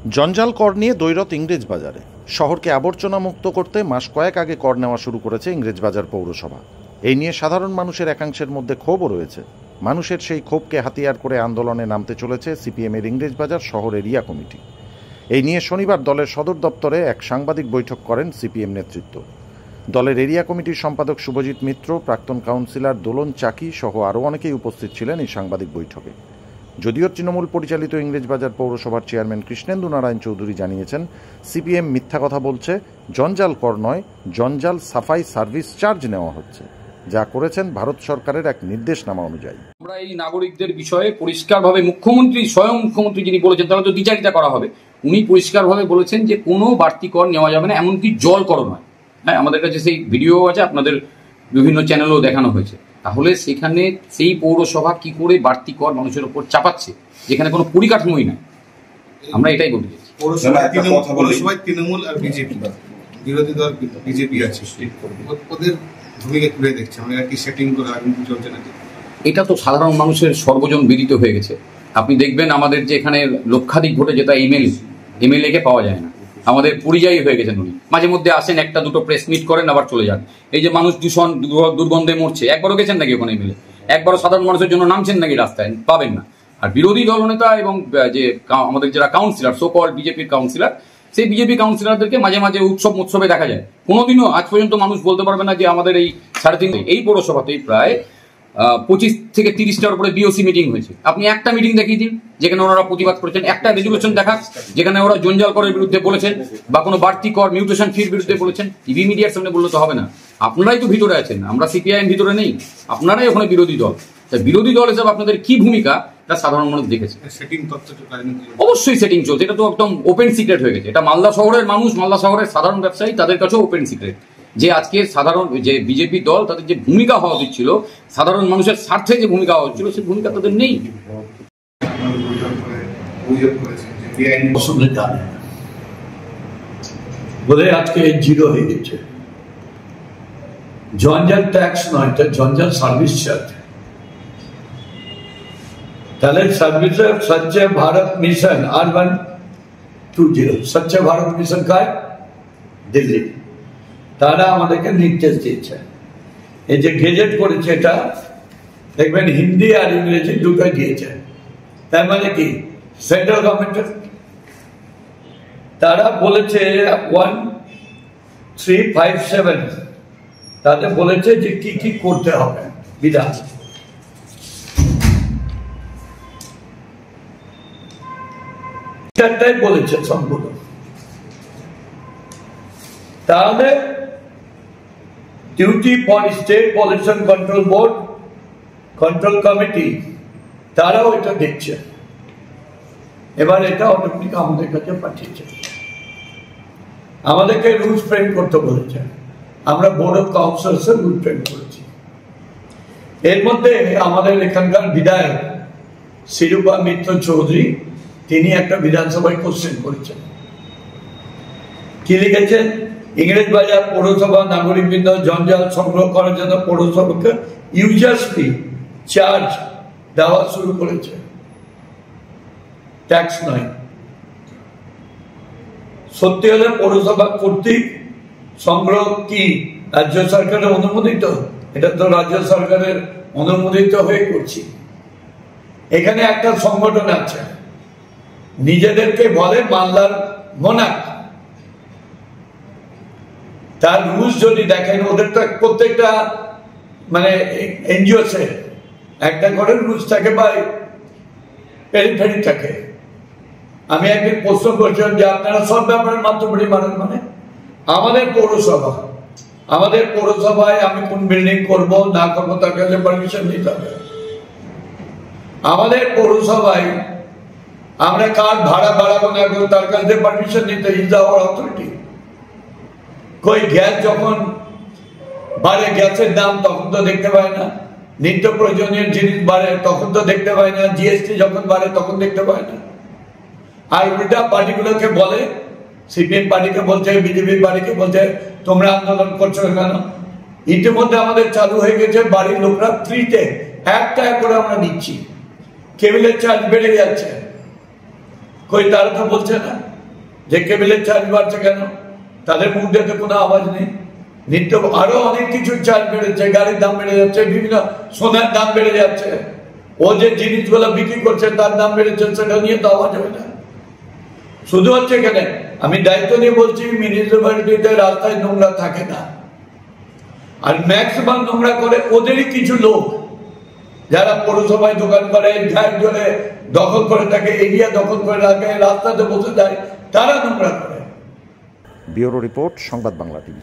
জঞ্জাল কর নিয়ে দৈরত ইংরেজবাজারে। শহরকে আবর্জনা মুক্ত করতে মাস কয়েক আগে কর নেওয়া শুরু করেছে ইংরেজবাজার পৌরসভা। এই নিয়ে সাধারণ মানুষের একাংশের মধ্যে ক্ষোভও রয়েছে। মানুষের সেই ক্ষোভকে হাতিয়ার করে আন্দোলনে নামতে চলেছে সিপিএমের ইংরেজবাজার শহর এরিয়া কমিটি। এই নিয়ে শনিবার দলের সদর দপ্তরে এক সাংবাদিক বৈঠক করেন সিপিএম নেতৃত্ব। দলের এরিয়া কমিটির সম্পাদক শুভজিৎ মিত্র, প্রাক্তন কাউন্সিলর দোলন চাকি সহ আরও অনেকেই উপস্থিত ছিলেন এই সাংবাদিক বৈঠকে। যদিও তৃণমূল পরিচালিত ইংরেজবাজার পৌরসভার চেয়ারম্যান কৃষ্ণেন্দু নারায়ণ চৌধুরী জানিয়েছেন, সিপিএম মিথ্যা কথা বলছে, জঞ্জাল কর নয়, জঞ্জাল সাফাই সার্ভিস চার্জ নেওয়া হচ্ছে, যা করেছেন ভারত সরকারের এক নির্দেশনামা অনুযায়ী। আমরা এই নাগরিকদের বিষয়ে পরিষ্কারভাবে মুখ্যমন্ত্রী, স্বয়ং মুখ্যমন্ত্রী যিনি বলেছেন, তাহলে তো দ্বিচারিতা করা হবে। উনি পরিষ্কারভাবে বলেছেন যে কোনো বাড়তি কর নেওয়া যাবে না, এমনকি জল কর নয়। হ্যাঁ, আমাদের কাছে সেই ভিডিও আছে, আপনাদের বিভিন্ন চ্যানেলেও দেখানো হয়েছে। তাহলে সেখানে সেই পৌরসভা কি করে বাড়তি কর মানুষের উপর চাপাচ্ছে, যেখানে কোনো পরিকাঠামোই নাই। আমরা এটাই বলতে চাইছি। পৌরসভায় তৃণমূল আর বিজেপি, বিরোধী দল বিজেপি আছে, ওদের ভূমিকা তুলে দেখছে। আমরা কি সেটিং করে রাজনীতি চলছে নাকি? এটা তো সাধারণ মানুষের সর্বজন বিদিত হয়ে গেছে। আপনি দেখবেন আমাদের যে এখানে লক্ষাধিক ভোটে যেটা এমএলএ কে পাওয়া যায় না। আমাদের পরিযায়ী হয়ে গেছেন উনি। মাঝে মধ্যে আসেন, একটা দুটো প্রেস মিট করেন, আবার চলে যান। এই যে মানুষ দূষণ দুর্গন্ধে মরছে, একবারও গেছেন নাকি ওখানে এমএলএ? একবারও সাধারণ মানুষের জন্য নামছেন নাকি রাস্তায়? পাবেন না। আর বিরোধী দলনেতা এবং যে আমাদের যারা কাউন্সিলর, সো কল বিজেপির কাউন্সিলর, সেই বিজেপি কাউন্সিলরদেরকে মাঝে মাঝে উৎসবে দেখা যায়। কোনোদিনও আজ পর্যন্ত মানুষ বলতে পারবে না যে আমাদের এই 3.5 এই পৌরসভাতেই প্রায় 25 থেকে 30টার উপরে বিওসি মিটিং হয়েছে। আপনি একটা মিটিং দেখিয়ে দিন যেখানে ওনারা প্রতিবাদ করেছেন, একটা রেজুলেশন দেখান যেখানে ওরা জঞ্জাল করের বিরুদ্ধে বলেছেন বা কোনো বাড়তি কর মিউটেশন ফির বিরুদ্ধে বলেছেন। টিভি মিডিয়ার সামনে বললে তো হবে না। আপনারাই তো ভিতরে আছেন, আমরা সিপিআইএম ভিতরে নেই, আপনারাই ওখানে বিরোধী দল। তাই বিরোধী দল হিসাবে আপনাদের কি ভূমিকা, এটা সাধারণ মানুষ দেখেছে। অবশ্যই সেটিং চলছে, এটা তো একদম ওপেন সিক্রেট হয়ে গেছে। এটা মালদা শহরের মানুষ, মালদা শহরের সাধারণ ব্যবসায়ী, তাদের কাছেও ওপেন সিক্রেট যে আজকে সাধারণ যে বিজেপি দল, তাদের যে ভূমিকা হওয়া উচিত ছিল, সাধারণ মানুষের স্বার্থে যে ভূমিকা হওয়া ছিল, সেই ভূমিকা তাদের নেই। বলে আজকে জিরো হয়ে গেছে। জঞ্জাল ট্যাক্স নয়, এটা জঞ্জাল সার্ভিস চার্জ। তাহলে সার্ভিস স্বচ্ছ ভারত মিশন আরবান 20 স্বচ্ছ ভারত মিশন কায় দিল্লি, তারা আমাদেরকে নির্দেশ দিয়েছে। এই যে গেজেট করেছে, এটা দেখবেন হিন্দি আর ইংরেজি দুটো দিয়েছে। তার মানে কি, সেন্ট্রাল গভর্নমেন্টের তারা বলেছে 1357, তাদের বলেছে যে কি কি করতে হবে বিধান। চারটাই বলেছে সম্পূর্ণ। তাহলে duty for state pollution control board, control committee, তারাও এটা দেখছে। এবার এটা অটোমেটিক আমাদের কাছে পাঠিয়েছে। আমাদেরকে রুলস ফ্রেম করতে বলেছে, আমরা বোর্ড অফ কাউন্সিলস এর রুল ফ্রেম করেছি। এর মধ্যে আমাদের এখানকার বিধায়ক শিরূপা মিত্র চৌধুরী, তিনি একটা বিধানসভায় কোশ্চেন করেছেন। কি লিখেছেন? ইংরেজবাজার পৌরসভা নাগরিকবৃন্দ জঞ্জাল সংগ্রহ করার জন্য পৌরসভাকে ইউজার্স ফি চার্জ দেওয়া শুরু করেছে, ট্যাক্স নয়। সত্যি হলে পৌরসভা কর্তৃক সংগ্রহ কি রাজ্য সরকারের অনুমোদিত? এটা তো রাজ্য সরকারের অনুমোদিত হয়ে করছি। এখানে একটা সংগঠন আছে, নিজেদেরকে বলে মালদার মোনাক। তার রুলস যদি দেখেন, ওদের তো প্রত্যেকটা মানে এনজিওতে একটা করে রুলস থাকে বা পেরিফেরি থাকে। আমি একদিন প্রশ্ন করছিলাম যে আপনারা সব ব্যাপারের মাধ্যমে মানেন, মানে আমাদের পৌরসভায় আমি কোন বিল্ডিং করব না করবো তার কাছে পারমিশন নিতে হবে। আমাদের পৌরসভায় আমরা কার ভাড়া বাড়াবো না করবো তার কাছে পারমিশন নিতে, ইজ আওয়ার অথরিটি। কই গ্যাস যখন বাড়ে, গ্যাসের দাম তখন তো দেখতে পায় না, নিত্য প্রয়োজনীয় জিনিস বাড়ে তখন তো দেখতে পায় না, জিএসটি যখন বাড়ে তখন দেখতে পায় না। আর উল্টা পার্টিগুলোকে বলে, সিপিএম পার্টিকে বলছে, বিজেপি পার্টিকে বলছে তোমরা আন্দোলন করছো কেন? ইতিমধ্যে আমাদের চালু হয়ে গেছে, বাড়ির লোকরা ফ্রিতে 1 টাকা করে আমরা নিচ্ছি। কেবিলের চার্জ বেড়ে যাচ্ছে, কই তারা তো বলছে না। যে কেবিলের চার্জ বাড়ছে কেন, তাদের মুখ দেখে কোনো আওয়াজ নেই। নিত্য আরো অনেক কিছুর চার্জ বেড়েছে, গাড়ির দাম বেড়ে যাচ্ছে, বিভিন্ন সোনার দাম বেড়ে যাচ্ছে, ও যে জিনিসগুলো বিক্রি করছে তার দাম বেড়েছে, সেটা নিয়ে তো আওয়াজ হবে না। শুধু হচ্ছে এখানে আমি দায়িত্ব নিয়ে বলছি, মিউনিসিপ্যালিটিতে রাস্তায় নোংরা থাকে না, আর ম্যাক্সিমাম নোংরা করে ওদেরই কিছু লোক যারা পৌরসভায় দোকান করে, ঘাট ধরে দখল করে থাকে, এরিয়া দখল করে রাখে, রাস্তাতে বসে যায়, তারা নোংরা করে। ব্যুরো রিপোর্ট, সংবাদ বাংলা টিভি।